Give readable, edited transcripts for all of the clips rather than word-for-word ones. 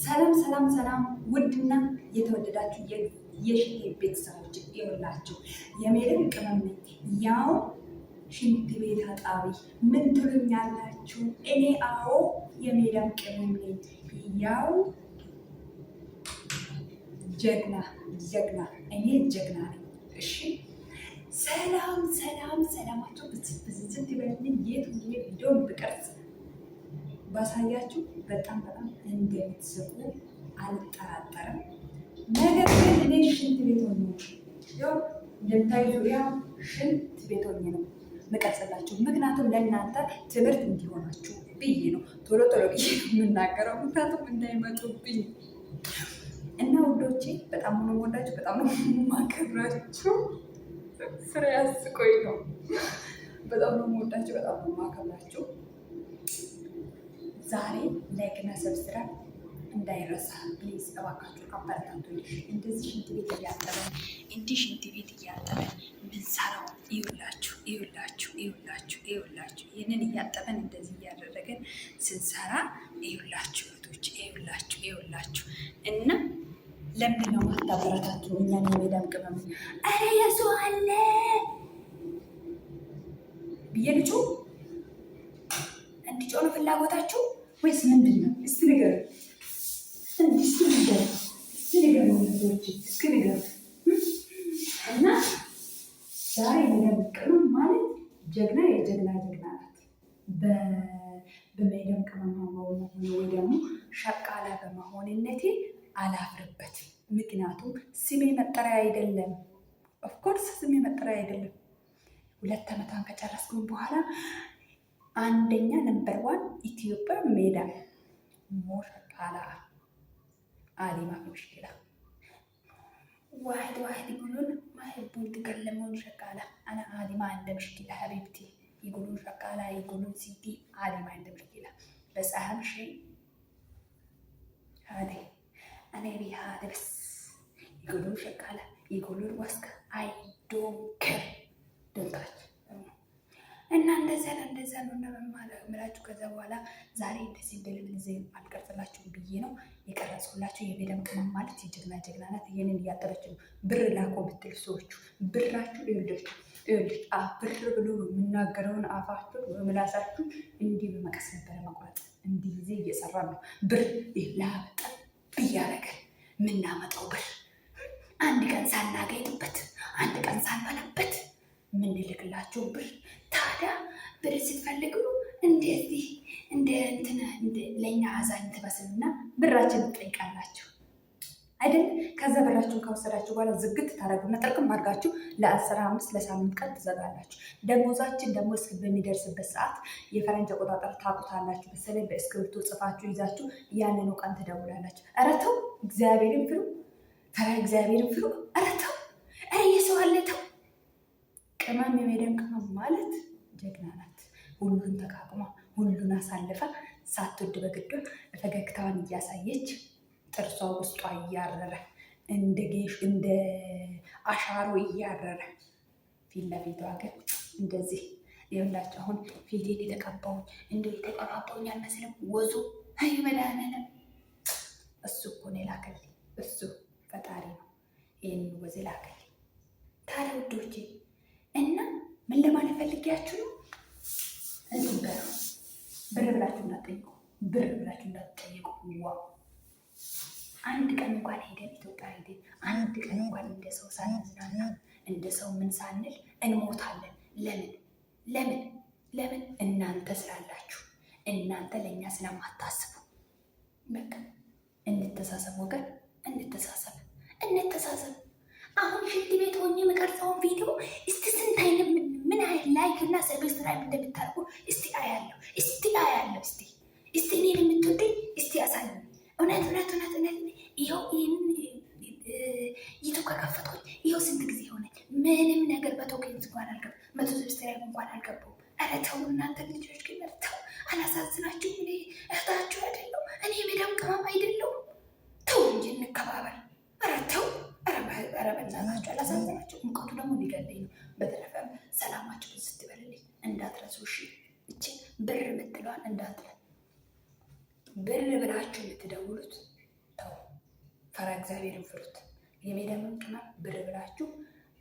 ሰላም ሰላም ሰላም ውድና የተወደዳችሁ የሽቴ ቤተሰቦች ይኸውላችሁ የሜለም ቅመም ነኝ። ያው ሽንት ቤት አጣቢ ምን ትሉኛላችሁ? እኔ አዎ የሜለም ቅመም ነኝ። ያው ጀግና እኔ ጀግና ነኝ። እሺ ሰላም ሰላም ሰላማችሁ ብዝዝት ይበልልኝ። የት ቪዲዮ ብቀርጽ ባሳያችሁ በጣም እንደምትስቁ አልጠራጠርም። ነገር ግን እኔ ሽንት ቤት ሆኜ ያው እንደምታዩ ዙሪያ ሽንት ቤት ሆኜ ነው የምቀርጽላችሁ። ምክንያቱም ለእናንተ ትምህርት እንዲሆናችሁ ብዬ ነው ቶሎ ብዬ የምናገረው፣ ምክንያቱም እንዳይመጡብኝ እና ውዶቼ በጣም ነው የምወዳችሁ፣ በጣም ነው የማከብራችሁ። ስራ ያስቆይ ነው። በጣም ነው የምወዳችሁ፣ በጣም ነው የማከብራችሁ። ዛሬ ላይክ እና ሰብስክራይብ እንዳይረሳ ፕሊዝ፣ እባካችሁ አበረታቱኝ። እንደዚህ ሽንት ቤት እያጠበን ምንሰራው ይውላችሁ። ይህንን እያጠበን እንደዚህ እያደረገን ስንሰራ ይውላችሁ እህቶች፣ ይውላችሁ እና ለምንድን ነው ማታበረታቱ? እኛን የሜዳም ቅመም አረ የሱ አለ ብዬ ልጩ እንዲጮ ነው ፍላጎታችሁ ወይስ ምንድን ነው? እስቲ ንገሩ፣ እስቲ ንገሩ እና ዛሬ የሜዳም ቅመም ማለት ጀግና ናት። በሜዳም ቅመም ወይ ደግሞ ሸቃላ በመሆንነቴ አላፍርበትም። ምክንያቱም ስሜ መጠሪያ አይደለም። ኦፍኮርስ ስሜ መጠሪያ አይደለም። 2 ዓመቷን ከጨረስኩኝ በኋላ አንደኛ ነምበር 1 ኢትዮጵያ ሜዳም ሞ ሸቃላ አሊማ ሙሽኪላ واحد يقولون ما يبون يتكلمون شقالة. أنا عادي ما عندي مشكلة حبيبتي، يقولون شقالة يقولون سيتي، عادي ما عندي مشكلة. بس أهم شيء هذه أنا أبي هذا بس. يقولون شقالة يقولون وسكة I don't care don't touch እና እንደዛ ነው እንደምላችሁ። ከዛ በኋላ ዛሬ እንደዚህ እንደልብልዜ አልቀርጽላችሁም ብዬ ነው የቀረጽኩላችሁ። የሜዳም ቅመም ማለት የጀግና ናት። ይሄንን እያጠበች ነው። ብር ላኮ ብትል ሰዎቹ ብራችሁ ይኸውልሽ ብር ብሎ የምናገረውን አፋችሁ በምላሳችሁ እንዲህ በመቀስ ነበረ መቁረጥ። እንዲህ ጊዜ እየሰራ ነው ብር ላበጠ እያደረገን የምናመጣው ብር አንድ ቀን ሳናገኝበት አንድ ቀን ሳንበላበት የምንልክላችሁ ብር። ታዲያ ብር ስትፈልጉ እንደዚህ እንደ ለእኛ አዛኝ ትመስልና ብራችን ትጠይቃላችሁ አይደል? ከዛ ብራችሁን ከወሰዳችሁ በኋላ ዝግት ታደርጉና ጥርቅም አድርጋችሁ ለ15 ለሳምንት ቀን ትዘጋላችሁ። ደሞዛችን ደግሞ እስኪ በሚደርስበት ሰዓት የፈረንጅ አቆጣጠር ታውቁታላችሁ። በተለይ በእስክሪብቶ ጽፋችሁ ይዛችሁ ያንኑ ቀን ትደውላላችሁ። ኧረ ተው እግዚአብሔርን ፍሩ፣ እግዚአብሔርን ፍሩ። ኧረ ተው፣ ኧረ የሰው አለ ተው። ቅመም የሜዳም ቅመም ማለት ጀግና ናት። ሁሉን ተቃቅማ ሁሉን አሳልፋ ሳትወድ በግዷ ፈገግታዋን እያሳየች ጥርሷ ውስጧ እያረረ እንደ አሻሮ እያረረ ፊት ለፊቷ ግን እንደዚህ ይኸውላችሁ። አሁን ፊቴን የተቀባባውኝ አልመስልም። ወዙ አይ መድኃኒዓለም እሱ እኮ ነው የላከልኝ። እሱ ፈጣሪ ነው ይህንን ወዝ ላከልኝ። ታዲያ ውዶቼ እና ምን ለማለት ፈልጊያችሁ ነው? እዚህ ብር ብላችሁ እንዳትጠይቁ። ዋው አንድ ቀን እንኳን ሄደን ኢትዮጵያ ሄደን አንድ ቀን እንኳን እንደ ሰው ሳንዝናና እንደ ሰው ምን ሳንል እንሞታለን። ለምን? እናንተ ስላላችሁ፣ እናንተ ለእኛ ስለማታስቡ። በቃ እንተሳሰብ ወገን፣ እንተሳሰብ። አሁን ሽንት ቤት ሆኜ የምቀርጸውን ቪዲዮ እስቲ ስንት አይነት ምን ያህል ላይክ እና ሰብስክራይብ እንደምታደርጉ እስቲ አያለሁ። እስቲ እኔን የምትወደኝ እስቲ አሳዩ። እውነት ይኸው ይህንን ዩቱብ ከከፈትኩኝ ይኸው ስንት ጊዜ ሆነኝ። ምንም ነገር በቶኬንስ እንኳን አልገባም፣ 100 ሰብስክራይብ እንኳን አልገባሁም። ኧረ ተው እናንተ ልጆች ግን ተው፣ አላሳዝናችሁም? እኔ እህታችሁ አይደለሁ? እኔ የሜዳም ቅመም አይደለሁ? ተው እንጂ እንከባበር። ኧረ ተው፣ ኧረ በእናታችሁ አላሳዝናችሁ። ሙቀቱ ደግሞ ሊገለኝ ነው። በተረፈ ሰላማችሁ ስትበልልኝ እንዳትረሱ እሺ። እቺ ብር የምትለዋን እንዳትለ ብር ብላችሁ የምትደውሉት ፈራ እግዚአብሔርን ፍሩት። የሜዳምን ቅመም ብር ብላችሁ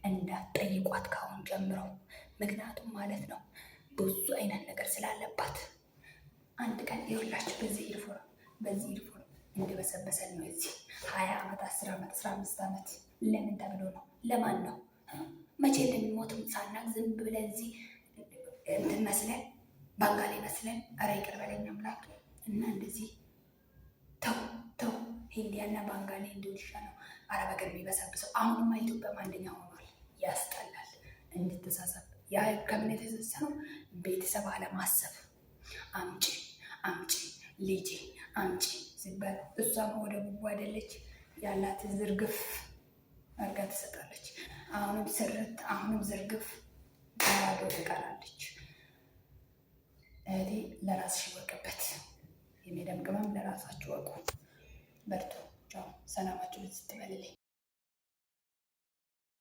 እንዳትጠይቋት ካሁን ጀምረው። ምክንያቱም ማለት ነው ብዙ አይነት ነገር ስላለባት አንድ ቀን ይኸውላችሁ በዚህ ዩኒፎርም እንደበሰበሰን ነው እዚህ 20 ዓመት 10 ዓመት 15 ዓመት ለምን ተብሎ ነው? ለማን ነው? መቼ እንደሚሞትም ሳናቅ ዝም ብለን እዚህ እንትን መስለን ባንጋሊ መስለን። ኧረ ይቅር በለኝ አምላክ። እና እንደዚህ ተው። ሂንዲያና ባንጋሊ እንዲውሻ ነው አረብ ሀገር የሚበሰብሰው። አሁንማ ኢትዮጵያም አንደኛ ሆኗል። ያስጠላል። እንድትሳሰብ ያ ከምን የተሰሰ ነው? ቤተሰብ አለማሰብ። አምጪ ልጄ አምጪ ሲባል እሷም ወደ ቡቡ አይደለች ያላትን ዝርግፍ አርጋ ትሰጣለች። አሁንም ስርት፣ አሁንም ዝርግፍ ባዶ ትቀራለች። እህቴ ለራስሽ ወቅበት። የሜዳም ቅመም ለራሳችሁ ወቁ። በርቱ። ቻው። ሰላማችሁ ልትበልልኝ